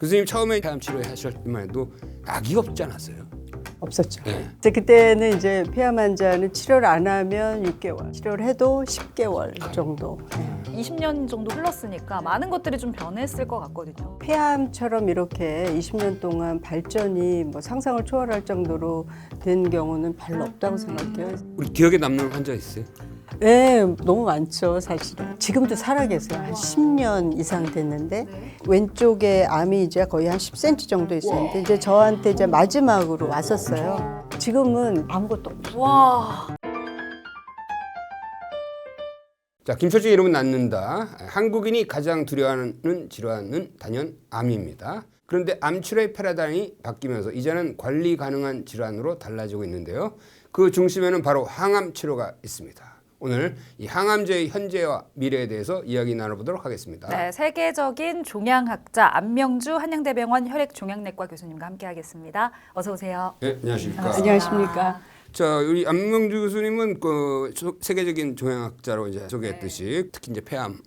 교수님 처음에 폐암 치료하실 때만 해도 약이 없지 않았어요? 없었죠. 네. 이제 그때는 이제 폐암 환자는 치료를 안 하면 6개월, 치료를 해도 10개월 정도. 네. 20년 정도 흘렀으니까 많은 것들이 좀 변했을 것 같거든요. 폐암처럼 이렇게 20년 동안 발전이 뭐 상상을 초월할 정도로 된 경우는 별로 없다고 생각해요. 우리 기억에 남는 환자 있어요? 네, 너무 많죠, 사실은. 지금도 살아계세요. 한 10년 이상 됐는데 왼쪽에 암이 이제 거의 한 10cm 정도 있었는데 이제 저한테 이제 마지막으로 왔었어요. 지금은 아무것도 없어요. 와, 자, 김철중의 이름은 낫는다. 한국인이 가장 두려워하는 질환은 단연 암입니다. 그런데 암 치료의 패러다임이 바뀌면서 이제는 관리 가능한 질환으로 달라지고 있는데요. 그 중심에는 바로 항암 치료가 있습니다. 오늘 이 항암제의 현재와 미래에 대해서 이야기 나눠보도록 하겠습니다. 네, 세계적인 종양학자 안명주 한양대병원 혈액종양내과 교수님과 함께하겠습니다. 어서 오세요. 네, 안녕하십니까. 반갑습니다. 안녕하십니까. 자, 우리 안명주 교수님은 그 세계적인 종양학자로 이제 소개했듯이 특히 이제 폐암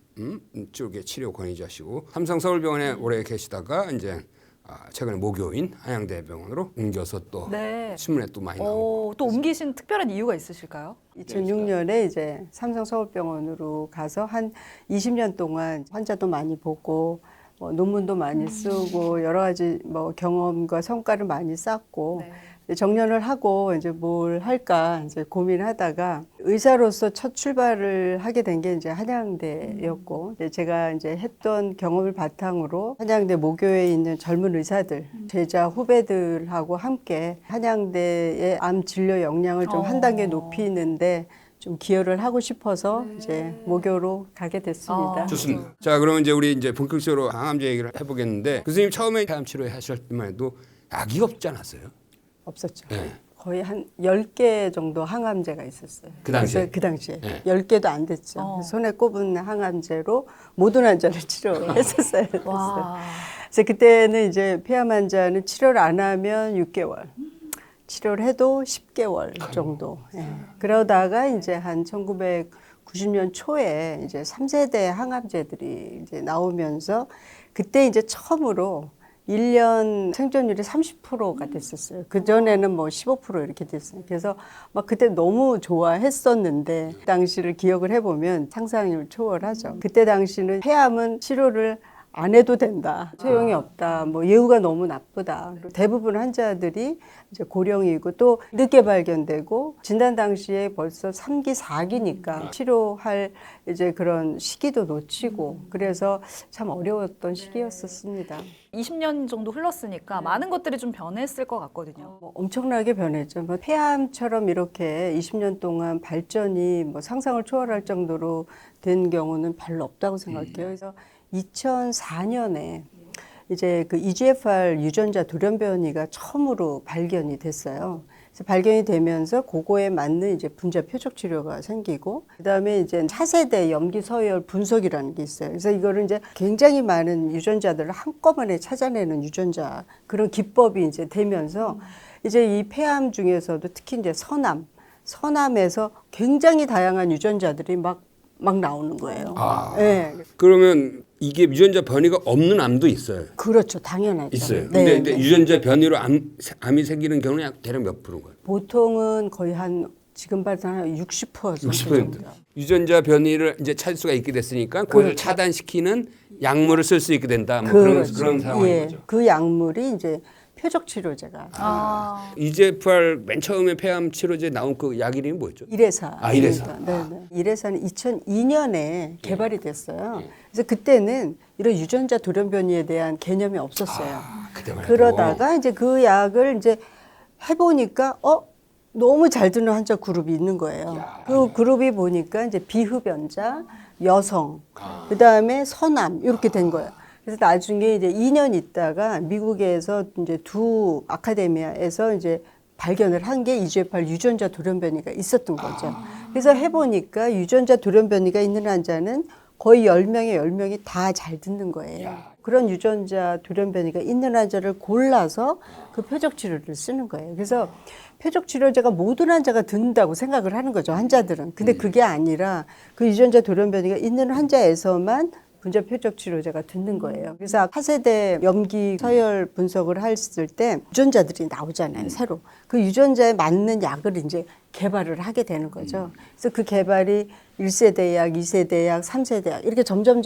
쪽의 치료 권위자시고 삼성 서울병원에 오래 계시다가 이제 최근에 모교인 한양대병원으로 옮겨서 또 네. 신문에 또 많이 나오고. 또 옮기신 특별한 이유가 있으실까요? 2006년에 이제 삼성 서울병원으로 가서 한 20년 동안 환자도 많이 보고 뭐 논문도 많이 쓰고 여러 가지 뭐 경험과 성과를 많이 쌓고 정년을 하고 이제 뭘 할까 이제 고민하다가 의사로서 첫 출발을 하게 된 게 이제 한양대였고 이제 제가 이제 했던 경험을 바탕으로 한양대 모교에 있는 젊은 의사들 제자 후배들하고 함께 한양대의 암 진료 역량을 좀 한 단계 높이는데 좀 기여를 하고 싶어서 이제 모교로 가게 됐습니다. 좋습니다. 자, 그러면 이제 우리 이제 본격적으로 항암제 얘기를 해보겠는데 교수님 처음에 폐암 치료 하실 때만 해도 약이 없지 않았어요? 없었죠. 네. 거의 한 10개 정도 항암제가 있었어요. 그 당시에? 그래서 그 당시에. 네. 10개도 안 됐죠. 손에 꼽은 항암제로 모든 환자를 치료했었어요. 와, 그래서 그때는 이제 폐암 환자는 치료를 안 하면 6개월, 치료를 해도 10개월 정도. 예. 그러다가 이제 한 1990년 초에 이제 3세대 항암제들이 이제 나오면서 그때 이제 처음으로 1년 생존율이 30%가 됐었어요. 그전에는 뭐 15% 이렇게 됐어요. 그래서 막 그때 너무 좋아했었는데 그 당시를 기억을 해보면 상상을 초월하죠. 그때 당시는 폐암은 치료를 안 해도 된다. 소용이 없다. 뭐 예후가 너무 나쁘다. 대부분 환자들이 이제 고령이고 또 늦게 발견되고 진단 당시에 벌써 3기, 4기니까 치료할 이제 그런 시기도 놓치고 그래서 참 어려웠던 시기였었습니다. 20년 정도 흘렀으니까 많은 것들이 좀 변했을 것 같거든요. 뭐 엄청나게 변했죠. 뭐 폐암처럼 이렇게 20년 동안 발전이 뭐 상상을 초월할 정도로 된 경우는 별로 없다고 생각해요. 그래서 2004년에 이제 그 EGFR 유전자 돌연변이가 처음으로 발견이 됐어요. 그래서 발견이 되면서 그거에 맞는 이제 분자 표적 치료가 생기고 그다음에 이제 차세대 염기 서열 분석이라는 게 있어요. 그래서 이거를 이제 굉장히 많은 유전자들을 한꺼번에 찾아내는 유전자 그런 기법이 이제 되면서 이제 이 폐암 중에서도 특히 이제 서남에서 굉장히 다양한 유전자들이 막 나오는 거예요. 네. 그러면 이게 유전자 변이가 없는 암도 있어요? 그렇죠. 당연하죠. 있어요. 네, 근데 네. 유전자 변이로 암이 생기는 경우는 약 대략 몇 프로인가요? 보통은 거의 한 지금 봐도 한 60% 정도. 60%. 유전자 변이를 이제 찾을 수가 있게 됐으니까 그걸 그렇죠. 차단시키는 약물을 쓸 수 있게 된다. 뭐 그렇죠. 그런 상황인 예, 거죠. 그 약물이 이제 표적 치료제가 EGFR 맨 처음에 폐암 치료제 나온 그 약 이름이 뭐였죠? 이레사. 이레사. 네. 이레사는 2002년에 개발이 됐어요. 그래서 그때는 이런 유전자 돌연변이에 대한 개념이 없었어요. 그때만 해도. 그러다가 이제 그 약을 이제 해보니까 너무 잘 드는 환자 그룹이 있는 거예요. 그 그룹이 보니까 이제 비흡연자, 여성, 그 다음에 서남 이렇게 된 거예요. 그래서 나중에 이제 2년 있다가 미국에서 이제 두 아카데미아에서 이제 발견을 한 게 EGFR 유전자 돌연변이가 있었던 거죠. 그래서 해보니까 유전자 돌연변이가 있는 환자는 거의 10명에 10명이 다 잘 듣는 거예요. 그런 유전자 돌연변이가 있는 환자를 골라서 그 표적 치료를 쓰는 거예요. 그래서 표적 치료제가 모든 환자가 듣는다고 생각을 하는 거죠, 환자들은. 근데 그게 아니라 그 유전자 돌연변이가 있는 환자에서만 분자 표적 치료제가 듣는 거예요. 그래서 차세대 염기 서열 분석을 했을 때 유전자들이 나오잖아요. 새로. 그 유전자에 맞는 약을 이제 개발을 하게 되는 거죠. 그래서 그 개발이 1세대 약, 2세대 약, 3세대 약 이렇게 점점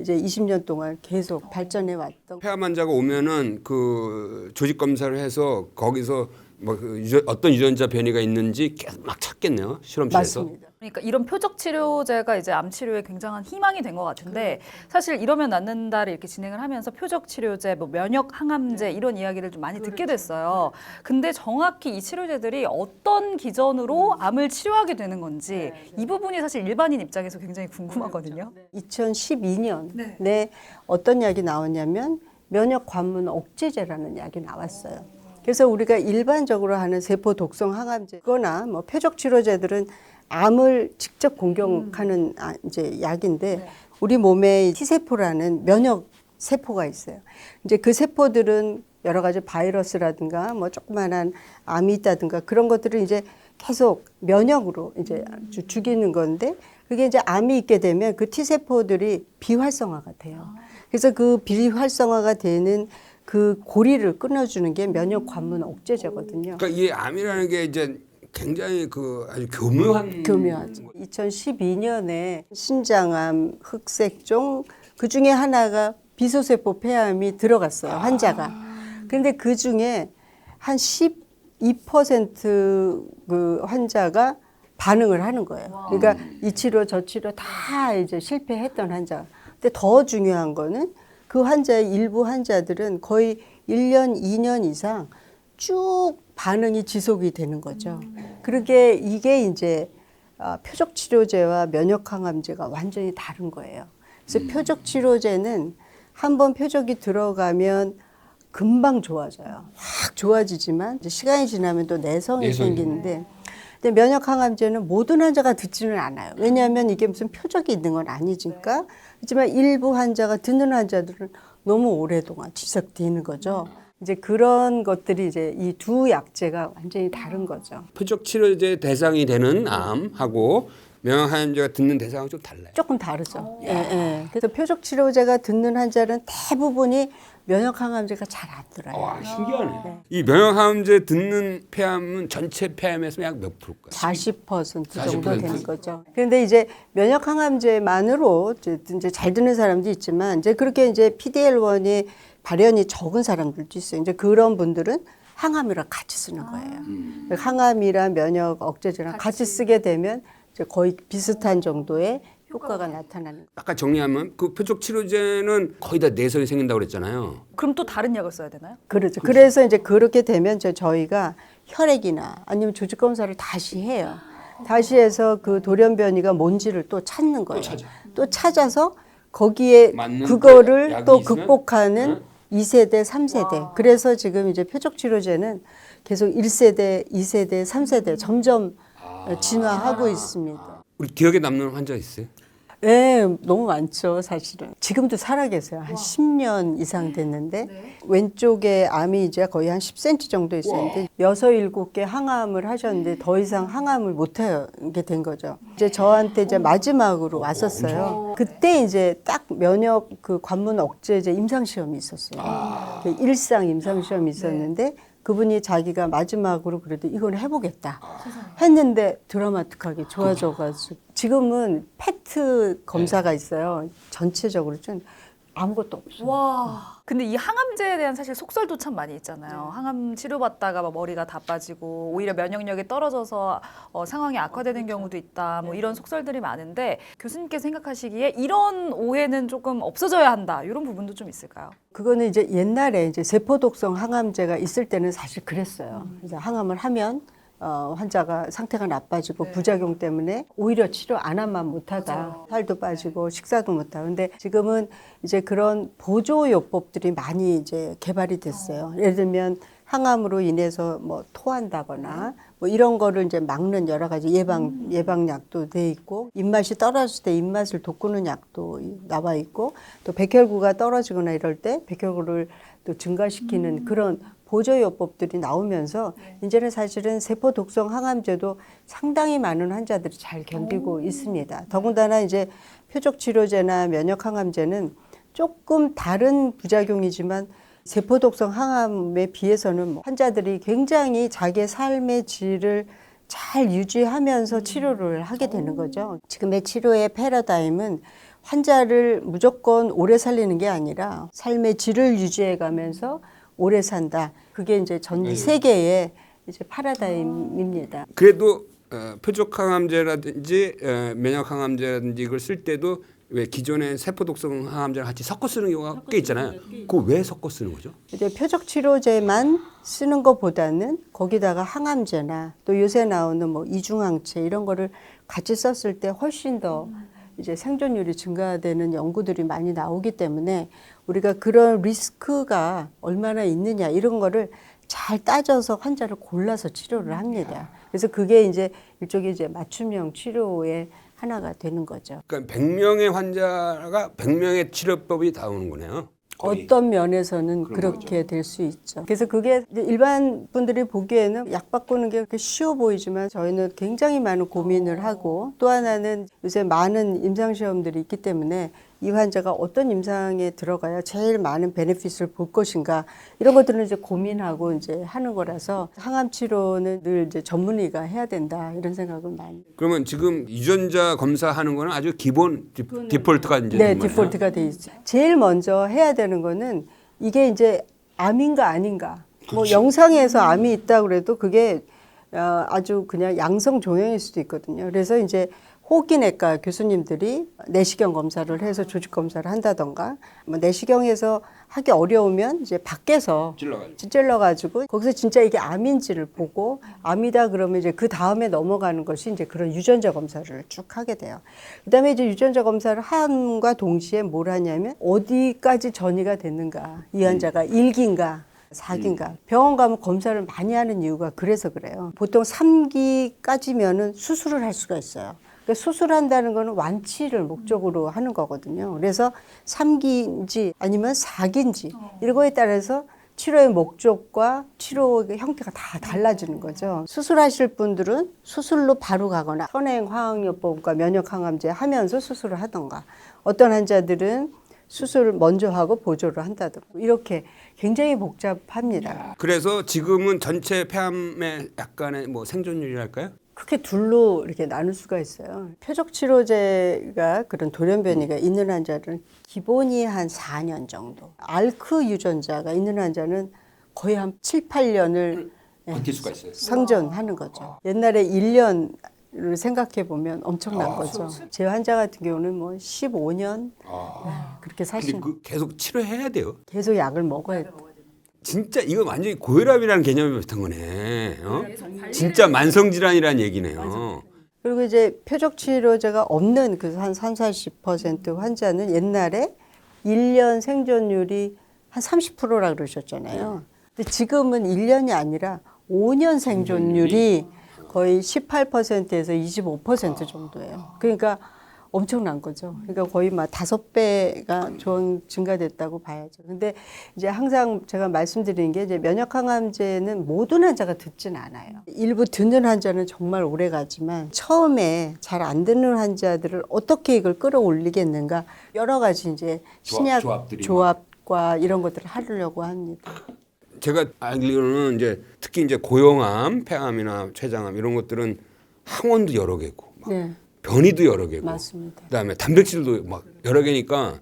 이제 20년 동안 계속 발전해 왔던. 폐암 환자가 오면은 그 조직 검사를 해서 거기서 뭐그 어떤 유전자 변이가 있는지 계속 막 찾겠네요. 실험실에서. 맞습니다. 그러니까 이런 표적 치료제가 이제 암 치료에 굉장한 희망이 된 것 같은데 사실 이러면 낫는다를 이렇게 진행을 하면서 표적 치료제, 뭐 면역 항암제 이런 이야기를 좀 많이 듣게 됐어요. 근데 정확히 이 치료제들이 어떤 기전으로 암을 치료하게 되는 건지 이 부분이 사실 일반인 입장에서 굉장히 궁금하거든요. 2012년에 어떤 약이 나왔냐면 면역 관문 억제제라는 약이 나왔어요. 그래서 우리가 일반적으로 하는 세포 독성 항암제거나 뭐 표적 치료제들은 암을 직접 공격하는 이제 약인데 우리 몸에 T세포라는 면역 세포가 있어요. 이제 그 세포들은 여러 가지 바이러스라든가 뭐 조그만한 암이 있다든가 그런 것들을 이제 계속 면역으로 이제 죽이는 건데 그게 이제 암이 있게 되면 그 T세포들이 비활성화가 돼요. 그래서 그 비활성화가 되는 그 고리를 끊어주는 게 면역 관문 억제제거든요. 그러니까 이 암이라는 게 이제 굉장히 그 아주 교묘하죠. 2012년에 신장암, 흑색종 그 중에 하나가 비소세포 폐암이 들어갔어요. 환자가. 그런데 그 중에 한 12%그 환자가 반응을 하는 거예요. 그러니까 이 치료 저 치료 다 이제 실패했던 환자. 근데 더 중요한 거는 그 환자의 일부 환자들은 거의 1년, 2년 이상 쭉 반응이 지속이 되는 거죠. 그러게 이게 이제 표적 치료제와 면역 항암제가 완전히 다른 거예요. 그래서 표적 치료제는 한번 표적이 들어가면 금방 좋아져요. 확 좋아지지만 이제 시간이 지나면 또 내성이 생기는데 근데 면역 항암제는 모든 환자가 듣지는 않아요. 왜냐하면 이게 무슨 표적이 있는 건 아니니까. 하지만 일부 환자가 듣는 환자들은 너무 오랫동안 지속되는 거죠. 이제 그런 것들이 이제 이 두 약제가 완전히 다른 거죠. 표적 치료제 대상이 되는 암하고 면역 항암제가 듣는 대상은 좀 달라요. 조금 다르죠. 예, 예. 그래서 표적 치료제가 듣는 환자는 대부분이 면역 항암제가 잘 안 들어요. 와, 신기하네. 이 면역 항암제 듣는 폐암은 전체 폐암에서 약 몇 프로일까요? 40% 정도 40%. 되는 거죠. 그런데 이제 면역 항암제만으로 이제 잘 듣는 사람도 있지만 이제 그렇게 이제 PD-L1이 발현이 적은 사람들도 있어요. 이제 그런 분들은 항암이랑 같이 쓰는 거예요. 항암이랑 면역 억제제랑 같이 쓰게 되면 이제 거의 비슷한 정도의 효과가 나타나는. 아까 정리하면 그 표적 치료제는 거의 다 내성이 생긴다고 그랬잖아요. 그럼 또 다른 약을 써야 되나요? 그렇죠. 그래서 이제 그렇게 되면 이제 저희가 혈액이나 아니면 조직 검사를 다시 해요. 다시 해서 그 돌연변이가 뭔지를 또 찾는 거예요. 또 찾아서 거기에 맞는 그거를 약이 또 있으면? 극복하는 2세대, 3세대. 그래서 지금 이제 표적 치료제는 계속 1세대, 2세대, 3세대 점점 진화하고 있습니다. 우리 기억에 남는 환자 있어요? 네, 너무 많죠, 사실은. 지금도 살아계세요. 한 10년 이상 됐는데 왼쪽에 암이 이제 거의 한 10cm 정도 있었는데 6, 7개 항암을 하셨는데 더 이상 항암을 못 하게 된 거죠. 이제 저한테 이제 마지막으로 왔었어요. 그때 이제 딱 면역 그 관문 억제제 임상 시험이 있었어요. 일상 임상 시험이 있었는데 그분이 자기가 마지막으로 그래도 이건 해보겠다 했는데 드라마틱하게 좋아져가지고 지금은 패트 검사가 있어요. 전체적으로 좀 아무것도 없어요. 와. 근데 이 항암제에 대한 사실 속설도 참 많이 있잖아요. 항암 치료받다가 막 머리가 다 빠지고 오히려 면역력이 떨어져서 상황이 악화되는 경우도 있다. 뭐 이런 속설들이 많은데 교수님께서 생각하시기에 이런 오해는 조금 없어져야 한다. 이런 부분도 좀 있을까요? 그거는 이제 옛날에 이제 세포독성 항암제가 있을 때는 사실 그랬어요. 이제 항암을 하면 환자가 상태가 나빠지고 부작용 때문에 오히려 치료 안 하면 못하다. 살도 빠지고 식사도 못하고. 근데 지금은 이제 그런 보조요법들이 많이 이제 개발이 됐어요. 예를 들면 항암으로 인해서 뭐 토한다거나 뭐 이런 거를 이제 막는 여러 가지 예방약도 돼 있고 입맛이 떨어질 때 입맛을 돋구는 약도 나와 있고 또 백혈구가 떨어지거나 이럴 때 백혈구를 또 증가시키는 그런 보조요법들이 나오면서 이제는 사실은 세포 독성 항암제도 상당히 많은 환자들이 잘 견디고 있습니다. 더군다나 이제 표적 치료제나 면역 항암제는 조금 다른 부작용이지만 세포독성 항암에 비해서는 환자들이 굉장히 자기의 삶의 질을 잘 유지하면서 치료를 하게 되는 거죠. 지금의 치료의 패러다임은 환자를 무조건 오래 살리는 게 아니라 삶의 질을 유지해 가면서 오래 산다. 그게 이제 전 세계의 이제 파라다임입니다. 그래도 표적 항암제라든지 면역 항암제라든지 이걸 쓸 때도 왜 기존의 세포 독성 항암제랑 같이 섞어 쓰는 경우가 꽤 있잖아요. 그거 왜 섞어 쓰는 거죠? 이제 표적 치료제만 쓰는 것보다는 거기다가 항암제나 또 요새 나오는 뭐 이중항체 이런 거를 같이 썼을 때 훨씬 더 이제 생존율이 증가되는 연구들이 많이 나오기 때문에 우리가 그런 리스크가 얼마나 있느냐 이런 거를 잘 따져서 환자를 골라서 치료를 합니다. 그래서 그게 이제 일종의 이제 맞춤형 치료의 하나가 되는 거죠. 그러니까 100명의 환자가 100명의 치료법이 나오는 거네요. 거의. 어떤 면에서는 그렇게 될 수 있죠. 그래서 그게 이제 일반 분들이 보기에는 약 바꾸는 게 그렇게 쉬워 보이지만 저희는 굉장히 많은 고민을 하고 또 하나는 요새 많은 임상시험들이 있기 때문에 이 환자가 어떤 임상에 들어가야 제일 많은 베네핏을 볼 것인가 이런 것들은 이제 고민하고 이제 하는 거라서 항암 치료는 늘 이제 전문의가 해야 된다 이런 생각은 많이. 그러면 지금 유전자 검사하는 거는 아주 기본 디폴트가 이제 네, 된 거네요. 디폴트가 돼 있죠. 제일 먼저 해야 되는 거는 이게 이제 암인가 아닌가. 뭐 영상에서 암이 있다 그래도 그게 아주 그냥 양성 종양일 수도 있거든요. 그래서 이제 호흡기내과 교수님들이 내시경 검사를 해서 조직 검사를 한다던가 뭐 내시경에서 하기 어려우면 이제 밖에서 찔러가지고 거기서 진짜 이게 암인지를 보고 암이다 그러면 이제 그 다음에 넘어가는 것이 이제 그런 유전자 검사를 쭉 하게 돼요. 그다음에 이제 유전자 검사를 함과 동시에 뭘 하냐면 어디까지 전이가 됐는가 이 환자가 1기인가 4기인가 병원 가면 검사를 많이 하는 이유가 그래서 그래요. 보통 3기까지면은 수술을 할 수가 있어요. 그러니까 수술한다는 거는 완치를 목적으로 하는 거거든요. 그래서 3기인지 아니면 4기인지 이런 거에 따라서 치료의 목적과 치료의 형태가 다 달라지는 거죠. 수술하실 분들은 수술로 바로 가거나 선행 화학요법과 면역항암제 하면서 수술을 하던가 어떤 환자들은 수술을 먼저 하고 보조를 한다든가 이렇게 굉장히 복잡합니다. 그래서 지금은 전체 폐암의 약간의 뭐 생존율이랄까요? 크게 둘로 이렇게 나눌 수가 있어요. 표적 치료제가 그런 돌연변이가 있는 환자는 기본이 한 4년 정도. 앓크 유전자가 있는 환자는 거의 한 7, 8년을 버틸 수가 있어요. 생존하는 거죠. 옛날에 1년을 생각해 보면 엄청난 거죠. 제 환자 같은 경우는 뭐 15년 그렇게 근데 사시는 계속 치료해야 돼요. 계속 약을 먹어야 돼요. 진짜 이거 완전히 고혈압이라는 개념이 비슷한 거네. 진짜 만성질환이라는 얘기네요. 그리고 이제 표적 치료제가 없는 그 한 3, 40% 환자는 옛날에 1년 생존율이 한 30%라 그러셨잖아요. 근데 지금은 1년이 아니라 5년 생존율이 거의 18%에서 25% 정도예요. 그러니까 엄청난 거죠. 그러니까 거의 막 5배가 증가됐다고 봐야죠. 근데 이제 항상 제가 말씀드리는 게 이제 면역 항암제는 모든 환자가 듣진 않아요. 일부 듣는 환자는 정말 오래 가지만 처음에 잘 안 듣는 환자들을 어떻게 이걸 끌어올리겠는가 여러 가지 이제 신약 조합과 이런 것들을 하려고 합니다. 제가 알기로는 이제 특히 이제 고형암, 폐암이나 췌장암 이런 것들은 항원도 여러 개고. 네. 변이도 여러 개고, 맞습니다. 그다음에 단백질도 막 여러 개니까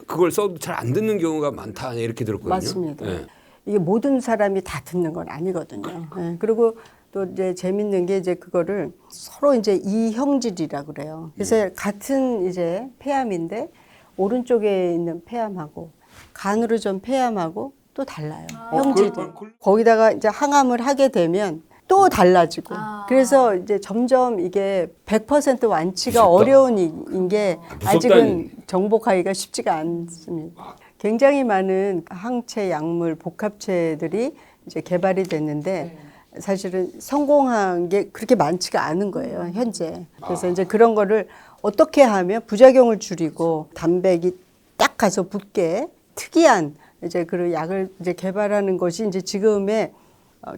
그걸 써도 잘 안 듣는 경우가 많다 이렇게 들었거든요. 맞습니다. 네. 이게 모든 사람이 다 듣는 건 아니거든요. 네. 그리고 또 이제 재밌는 게 이제 그거를 서로 이제 이형질이라 그래요. 그래서 같은 이제 폐암인데 오른쪽에 있는 폐암하고 간으로 전 폐암하고 또 달라요. 형질이. 거기다가 이제 항암을 하게 되면 또 달라지고 그래서 이제 점점 이게 100% 완치가 어려운 게 아직은 정복하기가 쉽지가 않습니다. 굉장히 많은 항체 약물 복합체들이 이제 개발이 됐는데 사실은 성공한 게 그렇게 많지가 않은 거예요, 현재. 그래서 이제 그런 거를 어떻게 하면 부작용을 줄이고 단백이 딱 가서 붙게 특이한 이제 그 약을 이제 개발하는 것이 이제 지금의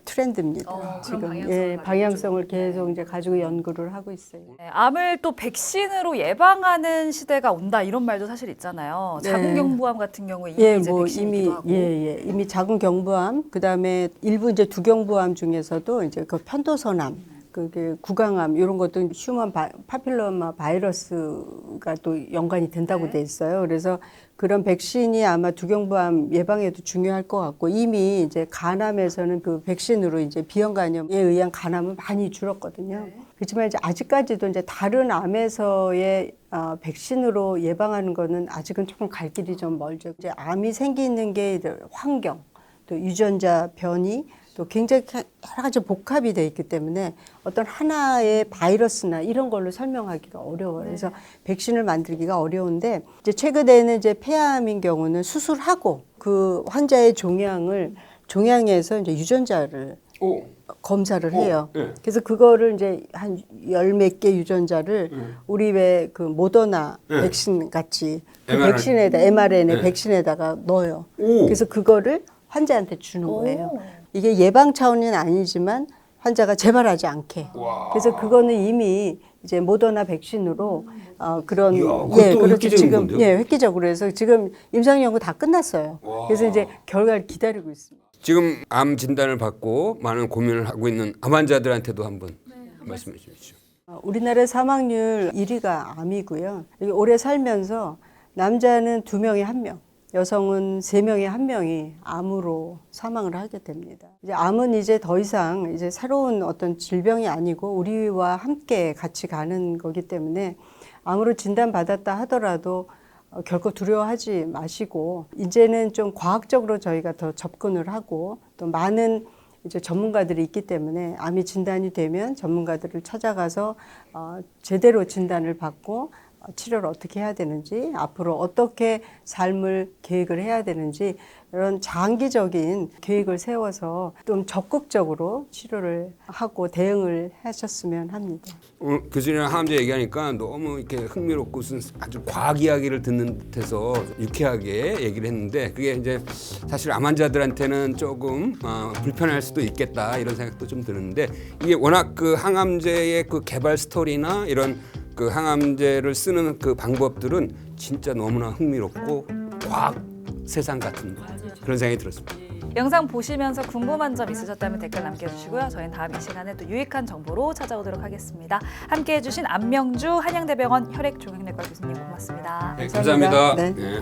트렌드입니다. 그런 지금 방향성을 방향성을 계속 이제 가지고 연구를 하고 있어요. 네, 암을 또 백신으로 예방하는 시대가 온다 이런 말도 사실 있잖아요. 네. 자궁경부암 같은 경우에 이미 예, 이제 뭐 백신이기도 이미 하고. 이미 자궁경부암, 그다음에 일부 이제 두경부암 중에서도 이제 그 편도선암, 그게 구강암 이런 것도 휴먼 파필로마 바이러스가 또 연관이 된다고 돼 있어요. 그래서 그런 백신이 아마 두경부암 예방에도 중요할 것 같고 이미 이제 간암에서는 그 백신으로 이제 비형 간염에 의한 간암은 많이 줄었거든요. 그렇지만 이제 아직까지도 이제 다른 암에서의 백신으로 예방하는 거는 아직은 조금 갈 길이 좀 멀죠. 이제 암이 생기는 게 환경, 또 유전자 변이, 또 굉장히 여러 가지 복합이 돼 있기 때문에 어떤 하나의 바이러스나 이런 걸로 설명하기가 어려워요. 그래서 백신을 만들기가 어려운데 이제 최근에는 이제 폐암인 경우는 수술하고 그 환자의 종양에서 이제 유전자를 검사를 해요. 네. 그래서 그거를 이제 한 열 몇 개 유전자를 우리 왜 그 모더나 백신 같이 그 mRNA. 백신에다 mRNA 백신에다가 넣어요. 그래서 그거를 환자한테 주는 거예요. 이게 예방 차원은 아니지만 환자가 재발하지 않게. 그래서 그거는 이미 이제 모더나 백신으로 그런 이야, 그것도 획기적인 지금 건데요? 획기적으로 해서 지금 임상 연구 다 끝났어요. 그래서 이제 결과를 기다리고 있습니다. 지금 암 진단을 받고 많은 고민을 하고 있는 암 환자들한테도 한번 말씀해 주십시오. 우리나라 사망률 1위가 암이고요. 이게 오래 살면서 남자는 2명에 1명, 여성은 3명에 1명이 암으로 사망을 하게 됩니다. 이제 암은 이제 더 이상 이제 새로운 어떤 질병이 아니고 우리와 함께 같이 가는 거기 때문에 암으로 진단받았다 하더라도 결코 두려워하지 마시고 이제는 좀 과학적으로 저희가 더 접근을 하고 또 많은 이제 전문가들이 있기 때문에 암이 진단이 되면 전문가들을 찾아가서 제대로 진단을 받고 치료를 어떻게 해야 되는지 앞으로 어떻게 삶을 계획을 해야 되는지 이런 장기적인 계획을 세워서 좀 적극적으로 치료를 하고 대응을 하셨으면 합니다. 오늘 교수님이랑 항암제 얘기하니까 너무 이렇게 흥미롭고 무슨 아주 과학 이야기를 듣는 듯해서 유쾌하게 얘기를 했는데 그게 이제 사실 암 환자들한테는 조금 불편할 수도 있겠다 이런 생각도 좀 드는데 이게 워낙 그 항암제의 그 개발 스토리나 이런 그 항암제를 쓰는 그 방법들은 진짜 너무나 흥미롭고 과학 세상 같은 그런 생각이 들었습니다. 영상 보시면서 궁금한 점 있으셨다면 댓글 남겨주시고요. 저희는 다음 이 시간에 또 유익한 정보로 찾아오도록 하겠습니다. 함께해 주신 안명주 한양대병원 혈액종양내과 교수님 고맙습니다. 네, 감사합니다. 네. 네.